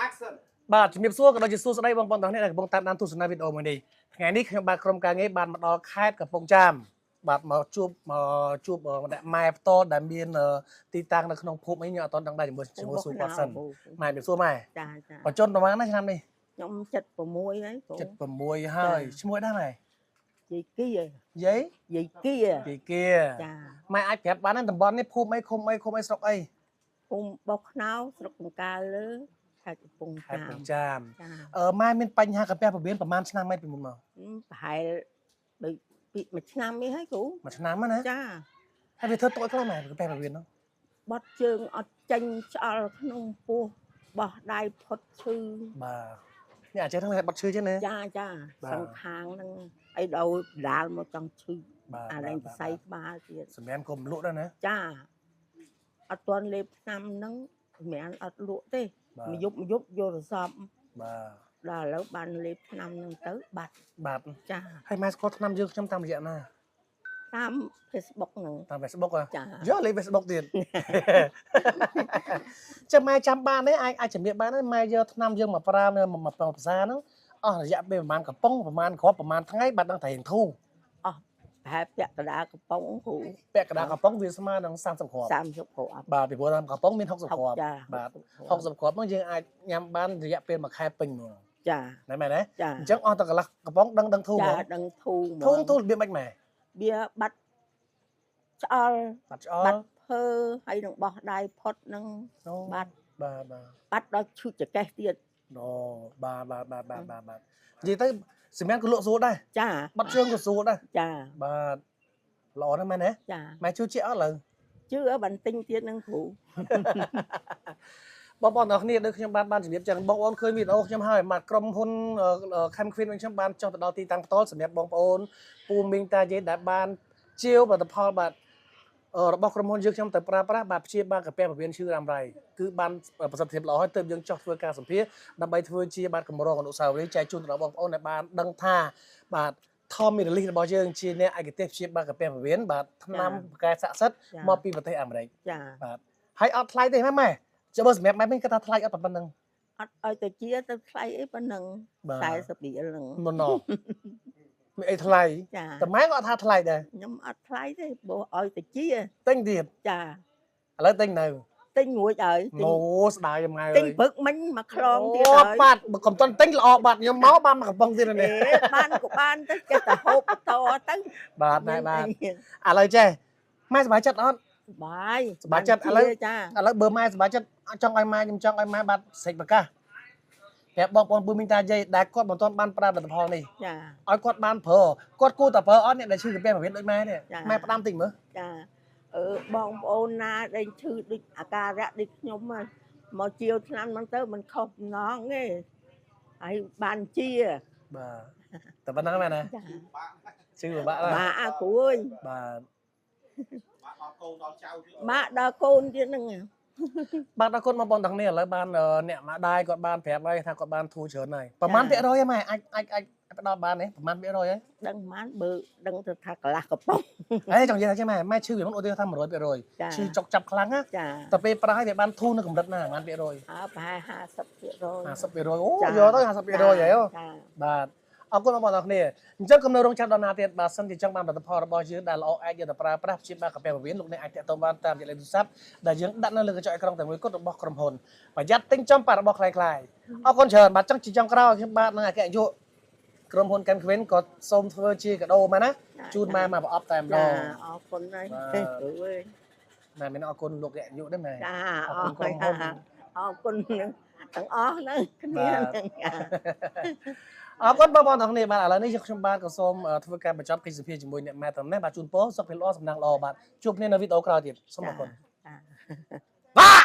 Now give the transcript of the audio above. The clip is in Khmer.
action បាទជំរាបសួរក៏ដូចជាសួស្តីបងប្អូនទាំងនេះដែលកំពុងតាមដានទស្សនាវីដេអូមួយនេះថ្ងៃនេះខ្ញុំបាទក្រុមការងារបានមកដល់ខេត្តកំពង់ចាមបាទមកជួបអ្នកម៉ែផ្ទាល់ដែលមានទីតាំងនៅក្នុងភូមិអីខ្ញុំអត់ទាន់ដឹងដែរជាមួយសួរគាត់សិនម៉ែជំរាបសួរម៉ែចាបច្ចុប្បន្នប្រហែលណាឆ្នាំនេះខ្ញុំ76ហើយ76ហើយឈ្មោះដែរម៉ែយាយគីយាយគីចាម៉ែអាចប្រាប់បានតំបន់នេះភូមិអីឃុំអីស្រុកអីភូមិបោះខ្នោស្រុកបង្ការលើខេត្តកំពង់ចាមម៉ែមានបញ្ហាកាពះពោះវៀនប្រហែលឆ្នាំម៉ែពីមុនមកប្រហែលដូចពីមួយឆ្នាំនេះហើយគ្រូមួយឆ្នាំណាចាហើយវាធ្វើតូចខ្លះម៉ែកាពះពោះវៀននោះបត់ជើងអត់ចេញឆ្អល់ក្នុងពោះបោះដៃផុតឈឺបាទនេះអាចចេះហ្នឹងបត់ឈឺចឹងណាចាសងខាងហ្នឹងអីដល់ដាល់មកចង់ឈឺអាលែងសរសៃក្បាលទៀតសម្រាប់កុំលក់ដែរណាចាអត់ទាន់លេបឆ្នាំហ្នឹងមិនមែនអត់លក់ទេមួយយប់យករស័ព្ទបាទដល់ឥឡូវបានលេបឆ្នាំហ្នឹងទៅបាត់ចាហើយម៉ែស្គាល់ឆ្នាំយើងខ្ញុំតាមរយៈណាតាម Facebook ហ្នឹងតាម Facebook ចាយកលេខ Facebook ទៀតចាំម៉ែចាំបានទេអាចជំរាបបានទេម៉ែយកឆ្នាំយើងមកប្រើនៅមកភាសាហ្នឹងអស់រយៈពេលប្រហែលកំប៉ុងប្រហែលគ្រាប់ប្រហែលថ្ងៃបាត់ដល់តែរៀងធូរអស់ប្រហែលពាក់កណ្ដាលកំប៉ុងគ្រូពាក់កណ្ដាលកំប៉ុងវាស្មើនឹង30គ្រាប់បាទពីព្រោះតាមកំប៉ុងមាន60គ្រាប់បាទ60គ្រាប់ហ្នឹងយើងអាចញ៉ាំបានរយៈពេលមួយខែពេញហ្មងចាណែមែនទេអញ្ចឹងអស់តែកន្លះកំប៉ុងដឹងធូរហ្មងដឹងធូររបៀបម៉េចម៉ែវាបាត់ឆ្អល់បាត់ភើហើយនឹងបោះដៃផុតនឹងបាត់បាត់ដល់ឈឺចកេះទៀតអូបាទនិយាយទៅសម្រាប់ក៏លក់ស្រួលដែរចាបាត់ជើងក៏ស្រួលដែរចាបាទល្អណាស់មែនទេចាម៉ែជឿជាក់អត់ឡើយជឿបន្ទិញទៀតនឹងគ្រូបងប្អូនទាំងគ្នាដូចខ្ញុំបានជំរាបចឹងបងប្អូនឃើញវីដេអូខ្ញុំហើយមកក្រុមហ៊ុនខំខ្វៀនវិញខ្ញុំបានចុះទៅដល់ទីតាំងផ្ទាល់សម្រាប់បងប្អូនពូមីងតាយាយដែលបានជាវផលផលបាទរបស់ក្រុមហ៊ុនយើងខ្ញុំទៅប្រើប្រាស់បាទព្យាបាលកាពះពោះវៀនឈឺរ៉ាំរ៉ៃគឺបានប្រសិទ្ធភាពល្អហើយទើបយើងចុះធ្វើការសម្ភាសដើម្បីធ្វើជាបាទកម្រងអនុស្សាវរីយ៍ចែកជូនទៅដល់បងប្អូនដែលបានដឹងថាបាទថមមីរលីសរបស់យើងជាអ្នកឯកទេសព្យាបាលកាពះពោះវៀនបាទថ្នាំប្រកែស័ក្តិសិទ្ធិមកពីប្រទេសអាមេរិកចាបាទហើយអត់ថ្លៃទេម៉ែចាំបើសម្រាប់ម៉ែវិញគាត់ថាថ្លៃអត់ប៉ុណ្្នឹងអត់ឲ្យទៅជាទៅថ្លៃអីប៉ុណ្្នឹង40រៀលហ្នឹងមិនណមានអីថ្លៃតែម៉ែក៏អត់ថាថ្លៃដែរខ្ញុំអត់ថ្លៃទេបើឲ្យទៅជាទិញទៀតចាឥឡូវទិញនៅទិញរួចហើយអូស្ដាយម៉ែអើយទិញព្រឹកមិញមកខ្លងទៀតហើយអូបាទបើកុំតន់ទិញល្អបាទខ្ញុំមកបានមកកំប៉ុងទៀតនេះបានក៏បានទៅចេះតែហូបបន្តទៅបាទណែបាទឥឡូវចេះម៉ែសប្បាយចិត្តអត់បាយសប្បាយចិត្តឥឡូវបើម៉ែសប្បាយចិត្តចង់ឲ្យម៉ែខ្ញុំចង់ឲ្យម៉ែបាទសេចប្រកាសប្រាប់បងប្អូនពូមីងតាយាយដែលគាត់មិនទាន់បានប្រើផលិតផលនេះចាឲ្យគាត់បានប្រើគាត់គួរតែប្រើអត់អ្នកដែលឈឺកាពះពោះវៀនដូចម៉ែនេះម៉ែផ្ដាំតិចមើលចាបងប្អូនណាដែលឈឺដូចអាការៈដូចខ្ញុំមកជាវឆ្នាំហ្នឹងទៅមិនខុសបំណងទេហើយបានជាបាទតែប៉ុណ្្នឹងមែនណាឈឺពិបាកបាទអាគ្រូអើយបាទបាក់ដល់កូនទៀតហ្នឹងបាទដល់កូនបងប្អូនទាំងនេះឥឡូវបានអ្នកម្ដាយគាត់បានប្រាប់ហើយថាគាត់បានធូរច្រើនហើយប្រហែលភាគរយហ្នឹងម៉ែអាចផ្ដល់បានទេប្រហែលភាគរយហ្នឹងដឹងប្រហែលបើដឹងទៅថាកន្លះកំប៉ុងចង់និយាយថាម៉ែឈឺវាមិនឧទាហរណ៍ថា100%ឈឺចុកចាប់ខ្លាំងណាតែពេលប្រើឲ្យវាបានធូរនៅកម្រិតណាប្រហែលភាគរយប្រហែល50% 50%អូយកទៅ50%ហើយបាទអរគុណបងប្អូនទាំងគ្នាអញ្ចឹងកុំនៅរងចាំដល់ណាទៀតបើសិនជាចង់បានផលិតផលរបស់យើងដែលល្អអាចយកទៅប្រើប្រាស់ព្យាបាលកាពះពោះវៀនលោកអ្នកអាចតាក់ទងបានតាមរយៈលេខទូរស័ព្ទដែលយើងដាក់នៅលើកញ្ចក់អេក្រង់តែមួយគត់របស់ក្រុមហ៊ុនប្រយ័ត្នទិញចំប៉ារបស់ខ្លាំងអរគុណច្រើនបាទចង់ជាចុងក្រោយខ្ញុំបាទនឹងអគ្គនាយកក្រុមហ៊ុនកាំខ្វៀនក៏សូមធ្វើជាកាដូមកណាជូនម៉ែមកប្រអប់តែម្ដងអរគុណហើយគ្រូអើយម៉ែមានអរគុណលោកនាយកដែរម៉ែចាអរគុណអរគុណទាំងអស់ហ្នឹងគ្នាអរគុណបងប្អូនទាំងគ្នាបាទឥឡូវនេះខ្ញុំបាទក៏សូមធ្វើការបញ្ចប់កិច្ចសភាជាមួយអ្នកម៉ែត្រឹមនេះបាទជូនពរសុខភាពល្អសំណាងល្អបាទជួបគ្នានៅវីដេអូក្រោយទៀតសូមអរគុណបាទ